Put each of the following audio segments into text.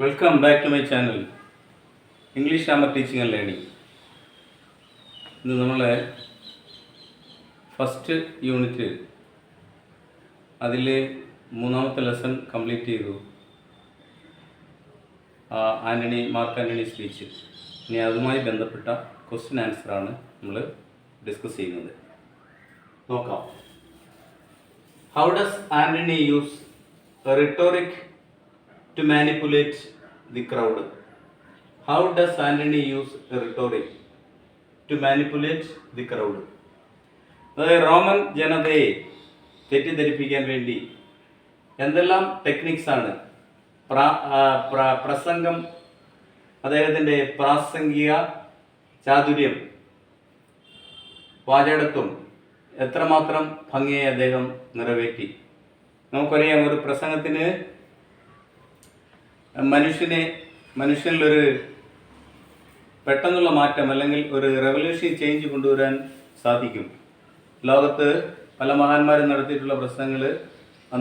Welcome back to my channel English grammar teaching and learning. ഇന്ന് നമ്മൾ first unit അതിൽ മൂന്നാമത്തെ ലെസൺ കംപ്ലീറ്റ് ചെയ്തു. Mark Antony speech. ഇനി അതുമായി ബന്ധപ്പെട്ട ക്വസ്റ്റ്യൻ ആൻസറാണ് നമ്മൾ ഡിസ്കസ് ചെയ്യുന്നത്. നോക്കാം. How does Antony use rhetoric to manipulate the crowd? How does Antony use rhetoric to manipulate the crowd? അതായത് റോമൻ ജനതയെ തെറ്റിദ്ധരിപ്പിക്കാൻ വേണ്ടി എന്തെല്ലാം ടെക്നിക്സാണ് പ്രസംഗം, അദ്ദേഹത്തിൻ്റെ പ്രാസംഗിക ചാതുര്യം, വാചാടത്വം എത്രമാത്രം ഭംഗിയായി അദ്ദേഹം നിറവേറ്റി. നമുക്കറിയാം, ഒരു പ്രസംഗത്തിന് മനുഷ്യനിലൊരു പെട്ടെന്നുള്ള മാറ്റം അല്ലെങ്കിൽ ഒരു റെവല്യൂഷൻ ചേഞ്ച് കൊണ്ടുവരാൻ സാധിക്കും. ലോകത്ത് പല മഹാന്മാരും നടത്തിയിട്ടുള്ള പ്രസംഗങ്ങൾ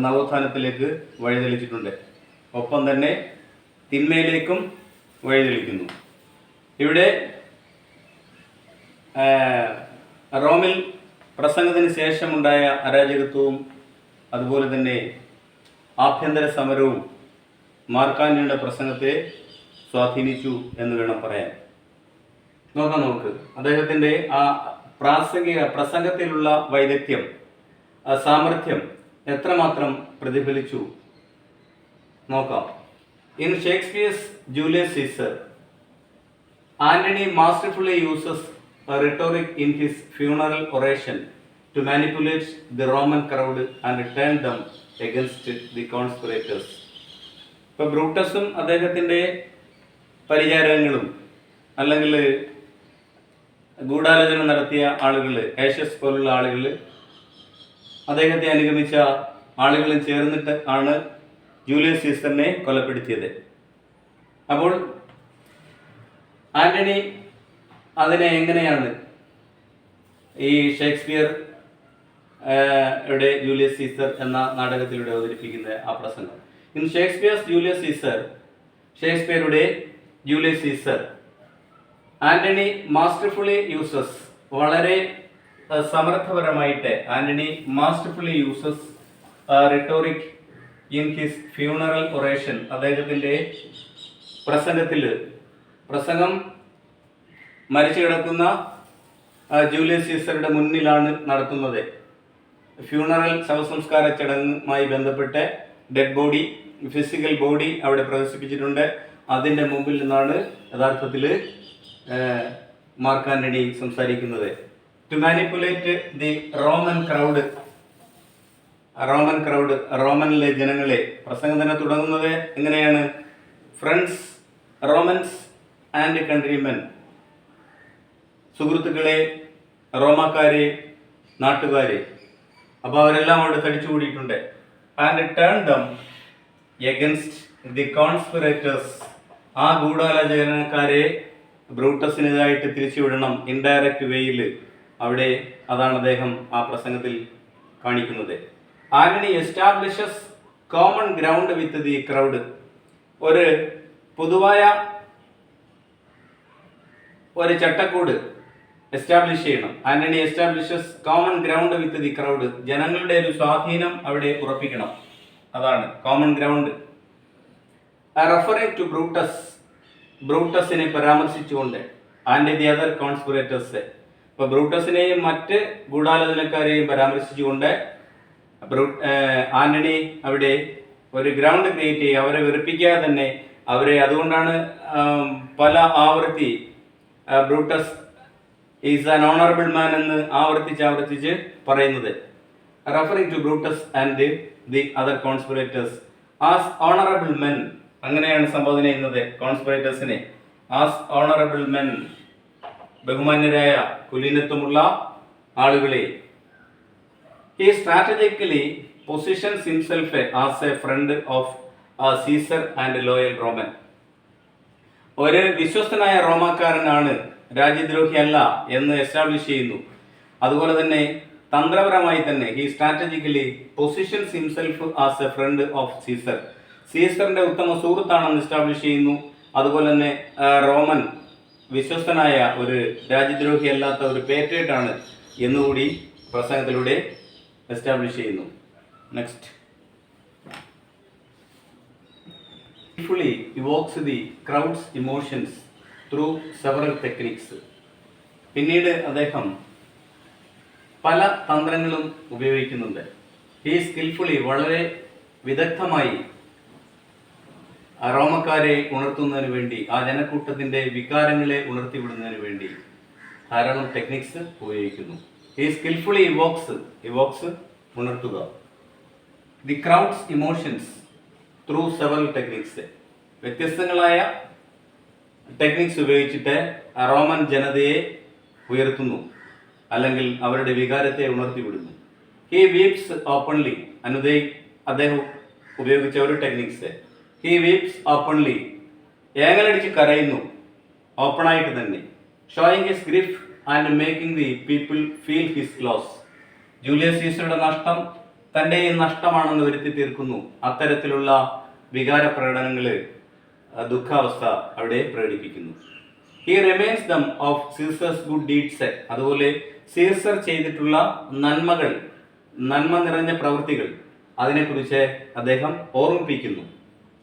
നവോത്ഥാനത്തിലേക്ക് വഴിതെളിച്ചിട്ടുണ്ട്. ഒപ്പം തന്നെ തിന്മയിലേക്കും വഴിതെളിക്കുന്നു. ഇവിടെ റോമിൽ പ്രസംഗത്തിന് ശേഷമുണ്ടായ അരാജകത്വവും അതുപോലെ തന്നെ ആഭ്യന്തര സമരവും മാർക്ക് ആൻ്റണിയുടെ പ്രസംഗത്തെ സ്വാധീനിച്ചു എന്ന് വേണം പറയാൻ. നമുക്ക് അദ്ദേഹത്തിൻ്റെ ആ പ്രസംഗത്തിലുള്ള വൈദഗ്ധ്യം, സാമർഥ്യം എത്രമാത്രം പ്രതിഫലിച്ചു നോക്കാം. In Shakespeare's Julius Caesar, Antony masterfully uses rhetoric in his funeral oration to manipulate the Roman crowd and turn them against the conspirators. ഇപ്പോൾ ബ്രൂട്ടസും അദ്ദേഹത്തിൻ്റെ പരിചാരകങ്ങളും അല്ലെങ്കിൽ ഗൂഢാലോചന നടത്തിയ ആളുകൾ, ഏഷ്യസ് പോലുള്ള ആളുകൾ, അദ്ദേഹത്തെ അനുഗമിച്ച ആളുകളും ചേർന്നിട്ട് ആണ് ജൂലിയസ് സീസറിനെ കൊലപ്പെടുത്തിയത്. അപ്പോൾ ആന്റണി അതിനെ എങ്ങനെയാണ് ഈ ഷേക്സ്പിയർ ജൂലിയസ് സീസർ എന്ന നാടകത്തിലൂടെ അവതരിപ്പിക്കുന്നത് ആ പ്രസംഗം? ഇൻ ഷേക്സ്പിയർസ് ജൂലിയസ് സീസർ, ഷേക്സ്പിയറുടെ Julius Caesar, Antony masterfully uses, വളരെ സമർത്ഥപരമായിട്ട് Antony masterfully uses rhetoric in his funeral oration. അദ്ദേഹത്തിൻ്റെ പ്രസംഗം മരിച്ചു കിടക്കുന്ന ജൂലിയസ് സീസറുടെ മുന്നിലാണ് നടത്തുന്നത്. ഫ്യൂണറൽ ശവസംസ്കാര ചടങ്ങുമായി ബന്ധപ്പെട്ട് ഡെഡ് ബോഡി, ഫിസിക്കൽ ബോഡി അവിടെ പ്രദർശിപ്പിച്ചിട്ടുണ്ട്. അതിൻ്റെ മുമ്പിൽ നിന്നാണ് യഥാർത്ഥത്തിൽ മാർക്ക് ആൻ്റണി സംസാരിക്കുന്നത്. To manipulate the Roman crowd, റോമനിലെ ജനങ്ങളെ. പ്രസംഗം തന്നെ തുടങ്ങുന്നത് എങ്ങനെയാണ്? ഫ്രണ്ട്സ്, റോമൻസ് ആൻഡ് കൺട്രിമെൻ, സുഹൃത്തുക്കളെ, റോമാക്കാരെ, നാട്ടുകാരെ. അപ്പോൾ അവരെല്ലാം അവിടെ തടിച്ചു കൂടിയിട്ടുണ്ട്. And turn them against the conspirators, ആ ഗൂഢാലോചനക്കാരെ ബ്രൂട്ടസിനെതിരായിട്ട് തിരിച്ചുവിടണം ഇൻഡയറക്റ്റ് വേയിൽ. അവിടെ അതാണ് അദ്ദേഹം ആ പ്രസംഗത്തിൽ കാണിക്കുന്നത്. Antony establishes common ground with the crowd, ഒരു പൊതുവായ ഒരു ചട്ടക്കൂട് എസ്റ്റാബ്ലിഷ് ചെയ്യണം. Antony establishes common ground with the crowd, ജനങ്ങളുടെ ഒരു സ്വാധീനം അവിടെ ഉറപ്പിക്കണം. അതാണ് കോമൺ ഗ്രൗണ്ട്. റെഫറിംഗ് ടു ബ്രൂട്ടസിനെ പരാമർശിച്ചുകൊണ്ട് ആൻഡ് ദി അതർ കോൺസ്പിറേറ്റേഴ്സ്, ഇപ്പോൾ ബ്രൂട്ടസിനെയും മറ്റ് ഗൂഢാലോചനക്കാരെയും പരാമർശിച്ചുകൊണ്ട് ആന്റണി അവിടെ ഒരു ഗ്രൗണ്ട് ക്രിയേറ്റ് ചെയ്യുക, അവരെ വെറുപ്പിക്കാതെ തന്നെ അവരെ. അതുകൊണ്ടാണ് പല ആവർത്തി Brutus is an honourable man എന്ന് ആവർത്തിച്ച് പറയുന്നത്. Referring to Brutus and the other conspirators as honourable men, അങ്ങനെയാണ് സംബോധന ചെയ്യുന്നത് കോൺസ്പിറേറ്റേഴ്സിനെ. ആസ് ഓണറബിൾ മെൻ, ബഹുമാന്യരായ കുലീനത്വമുള്ള ആളുകളെ. He strategically positions himself as a friend of Caesar and loyal Roman, ഒരു വിശ്വസ്തനായ റോമാക്കാരനാണ്, രാജ്യദ്രോഹിയല്ല എന്ന് എസ്റ്റാബ്ലിഷ് ചെയ്യുന്നു. അതുപോലെ തന്നെ തന്ത്രപരമായി തന്നെ he strategically positions himself as a friend of Caesar, സീസറിന്റെ ഉത്തമ സുഹൃത്താണെന്ന് എസ്റ്റാബ്ലിഷ് ചെയ്യുന്നു. അതുപോലെ തന്നെ റോമൻ വിശ്വസ്തനായ ഒരു രാജ്യദ്രോഹി അല്ലാത്ത ഒരു പേട്രിയറ്റ് ആണ് എന്നുകൂടി പ്രസംഗത്തിലൂടെ എസ്റ്റാബ്ലിഷ് ചെയ്യുന്നു. Next, fully evokes the crowd's emotions through several techniques. പിന്നീട് അദ്ദേഹം പല തന്ത്രങ്ങളും ഉപയോഗിക്കുന്നുണ്ട്. ഹീ സ്കിൽഫുള്ളി, വളരെ വിദഗ്ധമായി റോമക്കാരെ ഉണർത്തുന്നതിന് വേണ്ടി, ആ ജനക്കൂട്ടത്തിന്റെ വികാരങ്ങളെ ഉണർത്തിവിടുന്നതിന് വേണ്ടി ധാരാളം ടെക്നിക്സ് ഉപയോഗിക്കുന്നു. ഹീ സ്കിൽഫുള്ളി ഇവോക്സ് ഉണർത്തുക. The crowd's emotions through several techniques, വ്യത്യസ്തങ്ങളായ ടെക്നിക്സ് ഉപയോഗിച്ചിട്ട് റോമൻ ജനതയെ ഉയർത്തുന്നു, അല്ലെങ്കിൽ അവരുടെ വികാരത്തെ ഉണർത്തിവിടുന്നു. ഹി വീപ്സ് ഓപ്പൺലി, അദ്ദേഹം ഉപയോഗിച്ച ഒരു ടെക്നിക്സ്, ഹി വീപ്സ് ഓപ്പൺലി, ഏങ്ങലടിച്ച് കരയുന്നു, ഓപ്പണായിട്ട് തന്നെ. Showing his grief and making the people feel his loss, Julius സീസറുടെ നഷ്ടം തൻ്റെയും നഷ്ടമാണെന്ന് വരുത്തി തീർക്കുന്നു. അത്തരത്തിലുള്ള വികാര പ്രകടനങ്ങള്, ദുഃഖാവസ്ഥ അവിടെ പ്രകടിപ്പിക്കുന്നു. He remains dum of Caesar's good deeds, അതുപോലെ സീസർ ചെയ്തിട്ടുള്ള നന്മകൾ, നന്മ നിറഞ്ഞ പ്രവൃത്തികൾ, അതിനെക്കുറിച്ച് അദ്ദേഹം ഓർമ്മിപ്പിക്കുന്നു.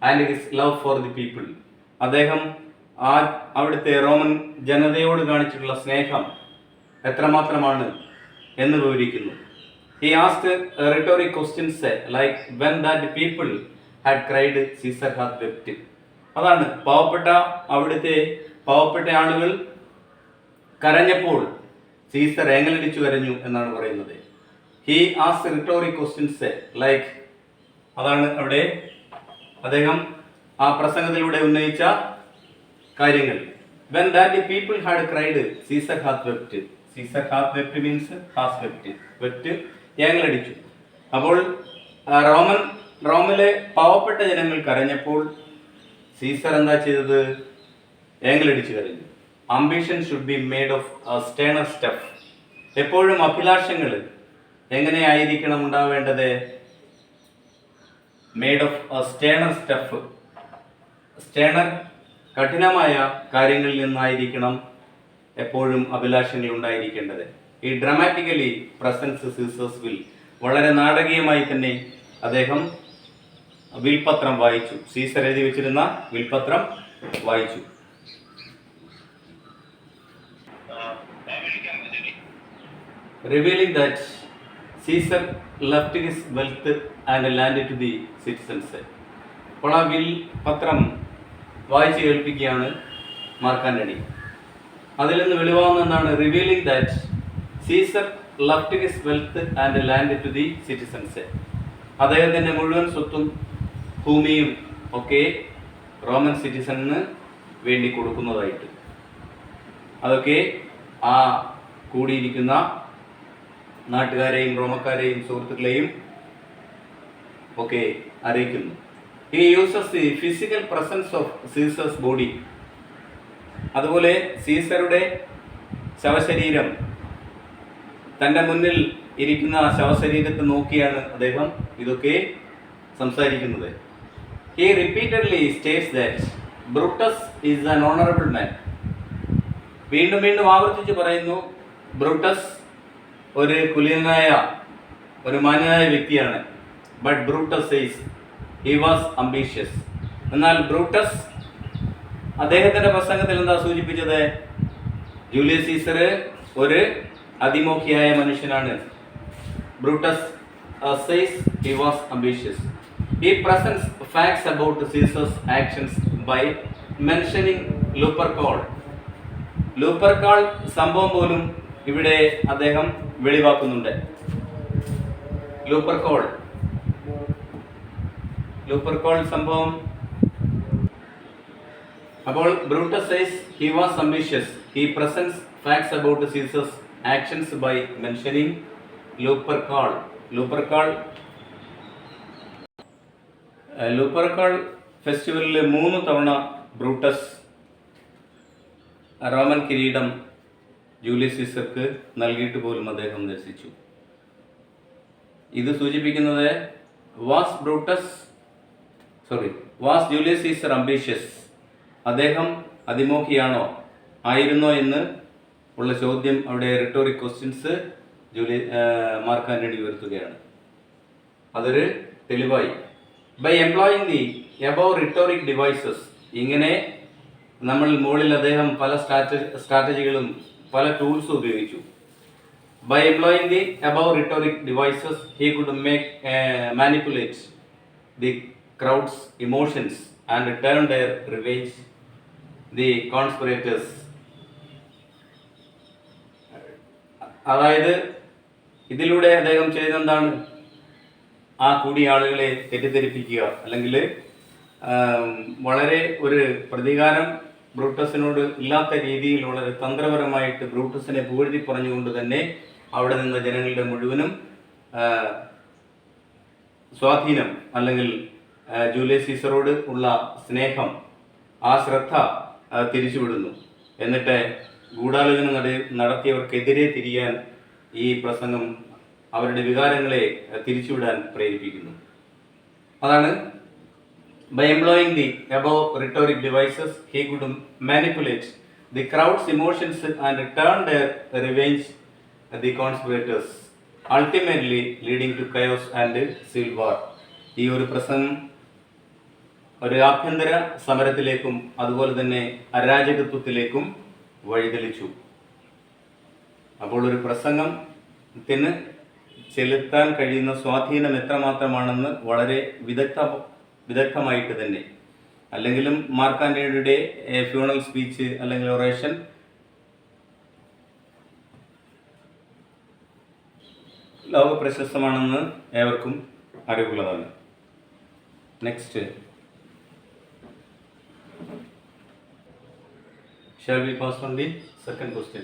And his love for the people, അദ്ദേഹം അവിടുത്തെ റോമൻ ജനതയോട് കാണിച്ചിട്ടുള്ള സ്നേഹം എത്രമാത്രമാണ് എന്ന് വിവരിക്കുന്നു. He asked rhetoric questions like when that people had cried, Caesar had wept. അതാണ് അവിടുത്തെ പാവപ്പെട്ട ആളുകൾ കരഞ്ഞപ്പോൾ സീസർ ഏങ്ങലടിച്ചു കരഞ്ഞു എന്നാണ് പറയുന്നത്. He asked rhetoric questions like, അതാണ് അവിടെ അദ്ദേഹം ആ പ്രസംഗത്തിലൂടെ ഉന്നയിച്ച കാര്യങ്ങൾ. When that people had cried, Caesar hath wept. Caesar hath wept means has wept. Wept ഏങ്ങലടിച്ചു. അപ്പോൾ റോമിലെ പാവപ്പെട്ട ജനങ്ങൾ കരഞ്ഞപ്പോൾ സീസർ എന്താ ചെയ്തത്? ഏങ്ങലടിച്ചു കരഞ്ഞു. Ambition should be made of sterner stuff. എപ്പോഴും അഭിലാഷങ്ങൾ എങ്ങനെയായിരിക്കണം ഉണ്ടാവേണ്ടത്? Made of sterner stuff. Sterner, കഠിനമായ കാര്യങ്ങളിൽ നിന്നായിരിക്കണം എപ്പോഴും അഭിലാഷങ്ങൾ ഉണ്ടായിരിക്കേണ്ടത്. ഈ ഡ്രാമാറ്റിക്കലി പ്രസൻസ് സീസേഴ്സ് വിൽ, വളരെ നാടകീയമായി തന്നെ അദ്ദേഹം വിൽപത്രം വായിച്ചു. സീസർ എഴുതി വെച്ചിരുന്ന വിൽപത്രം വായിച്ചു. Revealing that Caesar left his wealth and land to the citizens. അപ്പോൾ ആ വിൽപത്രം വായിച്ച് കേൾപ്പിക്കുകയാണ് മാർക്ക് ആന്റണി. അതിൽ നിന്ന് വെളിവാകുന്നതാണ് revealing that Caesar left his wealth and land to the citizens. അദ്ദേഹത്തിൻ്റെ മുഴുവൻ സ്വത്തും ഭൂമിയും ഒക്കെ റോമൻ സിറ്റിസണിന് വേണ്ടി കൊടുക്കുന്നതായിട്ട്, അതൊക്കെ ആ കൂടിയിരിക്കുന്ന നാട്ടുകാരെയും റോമക്കാരെയും സുഹൃത്തുക്കളെയും ഒക്കെ അറിയിക്കുന്നു. He uses the physical presence of Caesar's body. അതുപോലെ സീസറുടെ ശവശരീരം, തൻ്റെ മുന്നിൽ ഇരിക്കുന്ന ശവശരീരത്തെ നോക്കിയാണ് അദ്ദേഹം ഇതൊക്കെ സംസാരിക്കുന്നത്. He repeatedly States that Brutus is an honourable മാൻ. വീണ്ടും വീണ്ടും ആവർത്തിച്ച് പറയുന്നു, ബ്രൂട്ടസ് ഒരു കുലീനനായ, ഒരു മാന്യനായ വ്യക്തിയാണ്. But Brutus says he was ambitious. എന്നാൽ ബ്രൂട്ടസ് അദ്ദേഹത്തിൻ്റെ പ്രസംഗത്തിൽ എന്താ സൂചിപ്പിച്ചത്? ജൂലിയസ് സീസർ ഒരു അതിമോഹിയായ മനുഷ്യനാണ്. Brutus says he was ambitious. He presents facts about Caesar's actions by mentioning Lupercal. ലൂപ്പർക്കാൾ സംഭവം പോലും ഇവിടെ അദ്ദേഹം വെളിവാക്കുന്നുണ്ട്. ലൂപ്പർക്കാൾ സംഭവം. അപ്പോൾ Brutus says he was ambitious. He presents facts about Caesar's actions by mentioning Lupercal. Lupercal ഫെസ്റ്റിവലിൽ 3 തവണ ബ്രൂട്ടസ് റോമൻ കിരീടം Julius സീസർക്ക് നൽകിയിട്ട് പോലും അദ്ദേഹം നിരസിച്ചു. ഇത് സൂചിപ്പിക്കുന്നത് was Brutus was Julius Caesar ambitious? അദ്ദേഹം അതിമോഹിയാണോ ആയിരുന്നോ എന്ന് ഉള്ള ചോദ്യം അവിടെ റിട്ടോറിക് ക്വസ്റ്റ്യൻസ് മാർക്ക് ആന്റണി ഉയർത്തുകയാണ്. അതൊരു തെളിവായി. By employing the above rhetoric devices, ഇങ്ങനെ നമ്മൾ മുകളിൽ അദ്ദേഹം പല സ്ട്രാറ്റജികളും പല ടൂൾസും ഉപയോഗിച്ചു. By employing the above rhetoric devices he could manipulate the crowd's emotions and turn their revenge the conspirators. അതായത് ഇതിലൂടെ അദ്ദേഹം ചെയ്തെന്താണ്? ആ കൂടിയ ആളുകളെ തെറ്റിദ്ധരിപ്പിക്കുക, അല്ലെങ്കിൽ വളരെ ഒരു പ്രതികാരം ബ്രൂട്ടസിനോട് ഇല്ലാത്ത രീതിയിൽ വളരെ തന്ത്രപരമായിട്ട് ബ്രൂട്ടസിനെ പുകഴ്ത്തി പറഞ്ഞുകൊണ്ട് തന്നെ അവിടെ നിന്ന ജനങ്ങളുടെ മുഴുവനും സ്വാധീനം അല്ലെങ്കിൽ ജൂലിയസ് സീസറോട് ഉള്ള സ്നേഹം, ആ ശ്രദ്ധ തിരിച്ചുവിടുന്നു. എന്നിട്ട് ഗൂഢാലോചന നടത്തിയവർക്കെതിരെ തിരിയാൻ ഈ പ്രസംഗം അവരുടെ വികാരങ്ങളെ തിരിച്ചുവിടാൻ പ്രേരിപ്പിക്കുന്നു. അതാണ് by employing the above rhetoric devices he could manipulate the crowd's emotions and turn their revenge the conspirators ultimately leading to chaos and civil war. ഈ ഒരു പ്രസംഗം ഒരു ആഭ്യന്തര സമരത്തിലേക്കും അതുപോലെ തന്നെ അരാജകത്വത്തിലേക്കും വഴിതെളിച്ചു. അപ്പോൾ ഒരു പ്രസംഗത്തിന് ചെലുത്താൻ കഴിയുന്ന സ്വാധീനം എത്രമാത്രമാണെന്ന് വളരെ വിദഗ്ധമായിട്ട് തന്നെ, അല്ലെങ്കിലും മാർക്ക് ആന്റണിയുടെ ഫ്യൂണറൽ സ്പീച്ച് അല്ലെങ്കിൽ ഒറേഷൻ ലോക പ്രശസ്തമാണെന്ന് ഏവർക്കും അറിവുള്ളതാണ്. Next, shall we pass on the second question?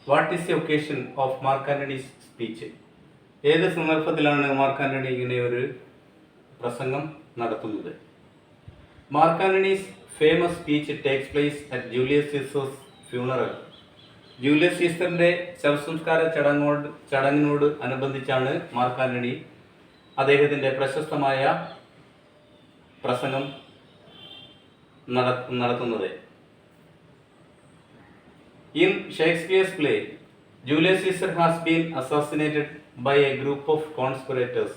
What is the occasion of Mark Antony's speech? ഏത് സന്ദർഭത്തിലാണ് മാർക്ക് ആന്റണി ഇങ്ങനെ ഒരു പ്രസംഗം നടത്തുന്നത്? Mark Antony's famous speech takes place at Julius Caesar's funeral. Julius സീസറിന്റെ ശവസംസ്കാര ചടങ്ങിനോട് അനുബന്ധിച്ചാണ് മാർക്ക് ആന്റണി അദ്ദേഹത്തിന്റെ പ്രശസ്തമായ പ്രസംഗം നടത്തുന്നത്. In Shakespeare's play, Julius Caesar has been assassinated by a group of conspirators.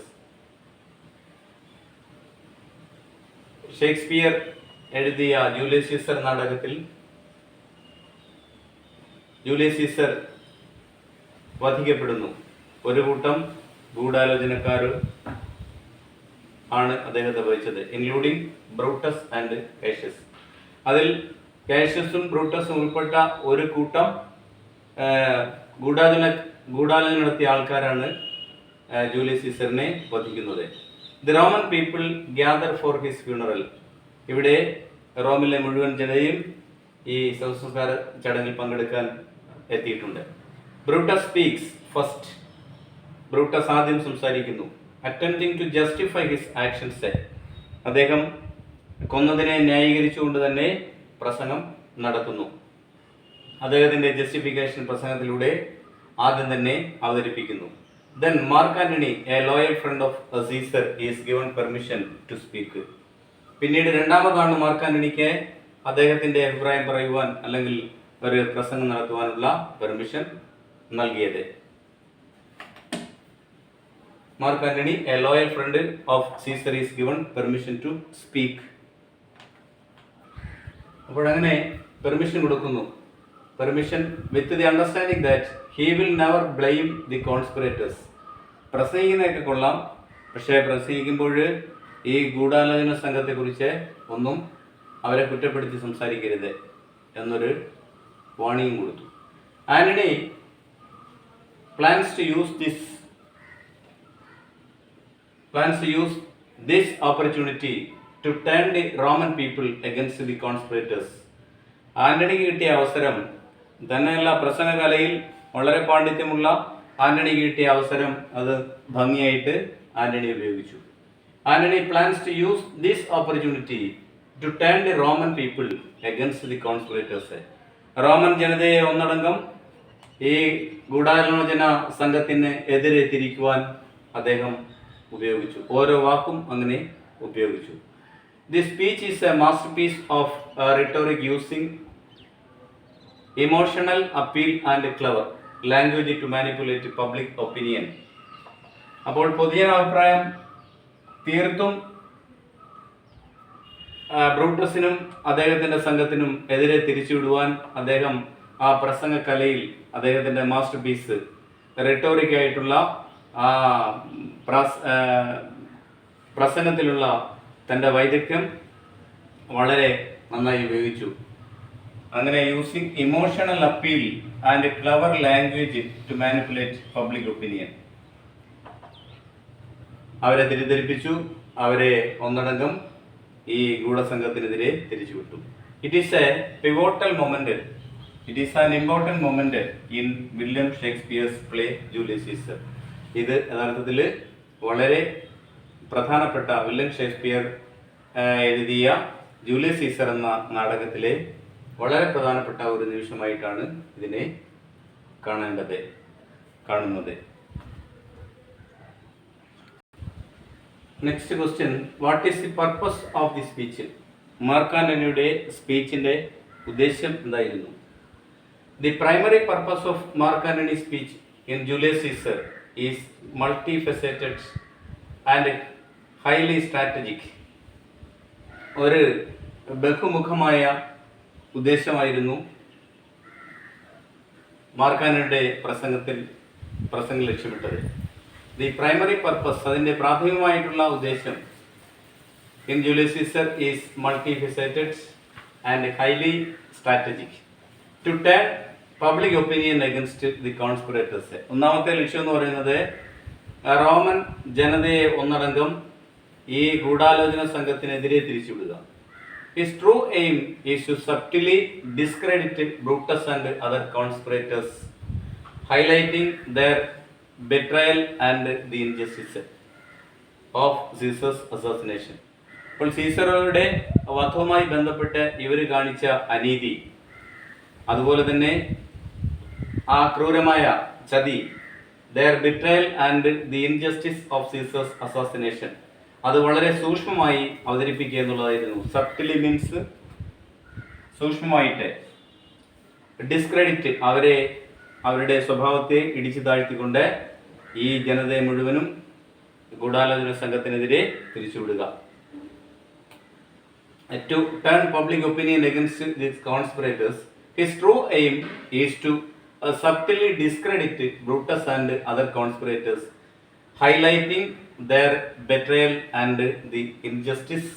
Shakespeare എഴുതിയ ജൂലിയസ് സീസർ നാടകത്തിൽ ജൂലിയസ് സീസർ വധിക്കപ്പെടുന്നു. ഒരു കൂട്ടം ഗൂഢാലോചനക്കാർ ആണ് അദ്ദേഹത്തെ വഹിച്ചത്, ഇൻക്ലൂഡിങ് ബ്രൂട്ടസ് ആൻഡ് കാഷ്യസ്. അതിൽ കാഷ്യസും ബ്രൂട്ടസും ഉൾപ്പെട്ട ഒരു കൂട്ടം ഗൂഢാലോചന നടത്തിയ ആൾക്കാരാണ് ജൂലിയസ് സീസറിനെ വധിക്കുന്നത്. The Roman people gather for his funeral. ഇവിടെ റോമിലെ മുഴുവൻ ജനതയും ഈ ശവസംസ്കാര ചടങ്ങിൽ പങ്കെടുക്കാൻ എത്തിയിട്ടുണ്ട്. Brutus speaks first. ബ്രൂട്ടസ് ആദ്യം സംസാരിക്കുന്നു. Attempting to justify his actions. അദ്ദേഹം കൊന്നതിനെ ന്യായീകരിച്ചുകൊണ്ട് തന്നെ പ്രസംഗം നടത്തുന്നു. അദ്ദേഹത്തിന്റെ ജസ്റ്റിഫിക്കേഷൻ പ്രസംഗത്തിലൂടെ ആദ്യം തന്നെ അവതരിപ്പിക്കുന്നു. Then Mark Antony, a loyal friend of Caesar, is given permission to speak. പിന്നീട് രണ്ടാമതാണ് മാർക്ക് ആന്റണിക്ക് അദ്ദേഹത്തിന്റെ അഭിപ്രായം പറയുവാൻ അല്ലെങ്കിൽ ഒരു പ്രസംഗം നടത്തുവാനുള്ള പെർമിഷൻ നൽകിയത്. Mark Antony, a loyal friend of Caesar, is given permission to speak. അപ്പോഴങ്ങനെ പെർമിഷൻ കൊടുക്കുന്നു. Permission with the understanding that he will never blame the conspirators. പ്രസംഗിക്കുന്നതൊക്കെ കൊള്ളാം, പക്ഷേ പ്രസംഗിക്കുമ്പോൾ ഈ ഗൂഢാലോചന സംഘത്തെക്കുറിച്ച് ഒന്നും അവരെ കുറ്റപ്പെടുത്തി സംസാരിക്കരുത് എന്നൊരു വാണിംഗ് കൊടുത്തു. Antony plans to use this opportunity to turn the Roman people against the conspirators. ആന്റണിക്ക് കിട്ടിയ അവസരം തന്നെയല്ല, പ്രസംഗകലയിൽ വളരെ പാണ്ഡിത്യമുള്ള ആന്റണിക്ക് കിട്ടിയ അവസരം അത് ഭംഗിയായിട്ട് ആന്റണി ഉപയോഗിച്ചു. Antony plans to use this opportunity to turn the Roman people against the conspirators. Roman ജനതയെ ഒന്നടങ്കം ഈ ഗൂഢാലോചന സംഘത്തിന് എതിരെ തിരിക്കുവാൻ അദ്ദേഹം ഉപയോഗിച്ചു. ഓരോ വാക്കും അങ്ങനെ ഉപയോഗിച്ചു. This speech is a masterpiece of rhetoric using emotional appeal and clever language to manipulate public opinion. അപ്പോൾ പൊതുജനാഭിപ്രായം തീർത്തും ബ്രൂട്ടസിനും അദ്ദേഹത്തിൻ്റെ സംഘത്തിനും എതിരെ തിരിച്ചുവിടുവാൻ അദ്ദേഹം ആ പ്രസംഗ കലയിൽ അദ്ദേഹത്തിൻ്റെ മാസ്റ്റർ പീസ് റെട്ടോറിക്കായിട്ടുള്ള ആ പ്രസംഗത്തിലുള്ള തൻ്റെ വൈദഗ്ധ്യം വളരെ നന്നായി ഉപയോഗിച്ചു. അങ്ങനെ using emotional appeal and clever language to manipulate public opinion, അവരെ തെറ്റിദ്ധരിപ്പിച്ചു, അവരെ ഒന്നടങ്കം ഈ ഗൂഢസംഘത്തിനെതിരെ തിരിച്ചുവിട്ടു. It is a pivotal moment, it is an important moment in William Shakespeare's play Julius Caesar. ഇത് യഥാർത്ഥത്തിൽ വളരെ പ്രധാനപ്പെട്ട വില്യം ഷേക്സ്പിയർ എഴുതിയ ജൂലിയസ് സീസർ എന്ന നാടകത്തിലെ വളരെ പ്രധാനപ്പെട്ട ഒരു നിമിഷമായിട്ടാണ് ഇതിനെ കാണുന്നത്. Next question, what is the purpose of the speech? Mark ആന്റണിയുടെ സ്പീച്ചിന്റെ ഉദ്ദേശ്യം എന്തായിരുന്നു? The primary purpose of Mark Antony speech in Julius Caesar is multifaceted and highly strategic. ഒരു ബഹുമുഖമായ ഉദ്ദേശമായിരുന്നു മാർക്ക് ആന്റണിയുടെ പ്രസംഗം ലക്ഷ്യമിട്ടത്. ദി പ്രൈമറി പർപ്പസ്, അതിൻ്റെ പ്രാഥമികമായിട്ടുള്ള ഉദ്ദേശം, in Julius Caesar is multifaceted and highly strategic to turn public opinion against the conspirators. ഒന്നാമത്തെ ലക്ഷ്യം എന്ന് പറയുന്നത് റോമൻ ജനതയെ ഒന്നടങ്കം ഈ ഗൂഢാലോചന സംഘത്തിനെതിരെ തിരിച്ചുവിടുക. His true aim is to subtly discredit Brutus and other conspirators, highlighting their betrayal and the injustice of Caesar's assassination. അപ്പോൾ സീസറുടെ വധവുമായി ബന്ധപ്പെട്ട് ഇവർ കാണിച്ച അനീതി, അതുപോലെ തന്നെ ആ ക്രൂരമായ ചതി, their betrayal and the injustice of Caesar's assassination, അത് വളരെ സൂക്ഷ്മമായി അവതരിപ്പിക്കുക എന്നുള്ളതായിരുന്നു. സബ്റ്റിലി മീൻസ് സൂക്ഷ്മമായിട്ട്, ഡിസ്ക്രെഡിറ്റ്, അവരുടെ സ്വഭാവത്തെ ഇടിച്ചു താഴ്ത്തിക്കൊണ്ട് ഈ ജനതയെ മുഴുവനും ഗൂഢാലോചന സംഘത്തിനെതിരെ തിരിച്ചുവിടുക. To turn public opinion against these conspirators, his true aim is to subtly discredit Brutus and other conspirators, highlighting their betrayal and the injustice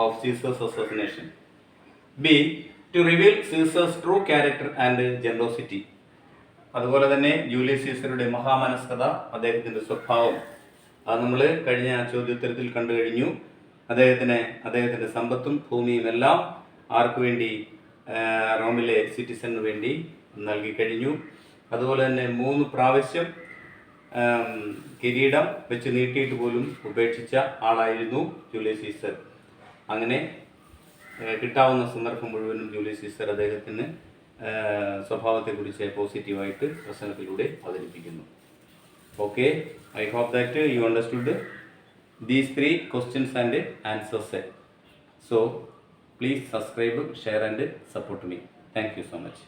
of Caesar's assassination. B. To reveal Caesar's true character and generosity. അതുപോലെ തന്നെ Julius സീസറുടെ മഹാമനസ്കത, അദ്ദേഹത്തിൻ്റെ സ്വഭാവം, അത് നമ്മൾ കഴിഞ്ഞ ചോദ്യോത്തരത്തിൽ കണ്ടു കഴിഞ്ഞു. അദ്ദേഹത്തിൻ്റെ സമ്പത്തും ഭൂമിയും എല്ലാം ആർക്കു വേണ്ടി? റോമിലെ സിറ്റിസന് വേണ്ടി നൽകി കഴിഞ്ഞു. അതുപോലെ തന്നെ 3 പ്രാവശ്യം കിരീടം വെച്ച് നീട്ടിയിട്ട് പോലും ഉപേക്ഷിച്ച ആളായിരുന്നു ജൂലിയസ് സീസർ. അങ്ങനെ കിട്ടാവുന്ന സന്ദർഭം മുഴുവനും ജൂലിയസ് സീസർ അദ്ദേഹത്തിന് സ്വഭാവത്തെക്കുറിച്ച് പോസിറ്റീവായിട്ട് പ്രസംഗത്തിലൂടെ അവതരിപ്പിക്കുന്നു. Okay, I hope that you understood these 3 questions and answers. So please subscribe, share and support me. Thank you so much.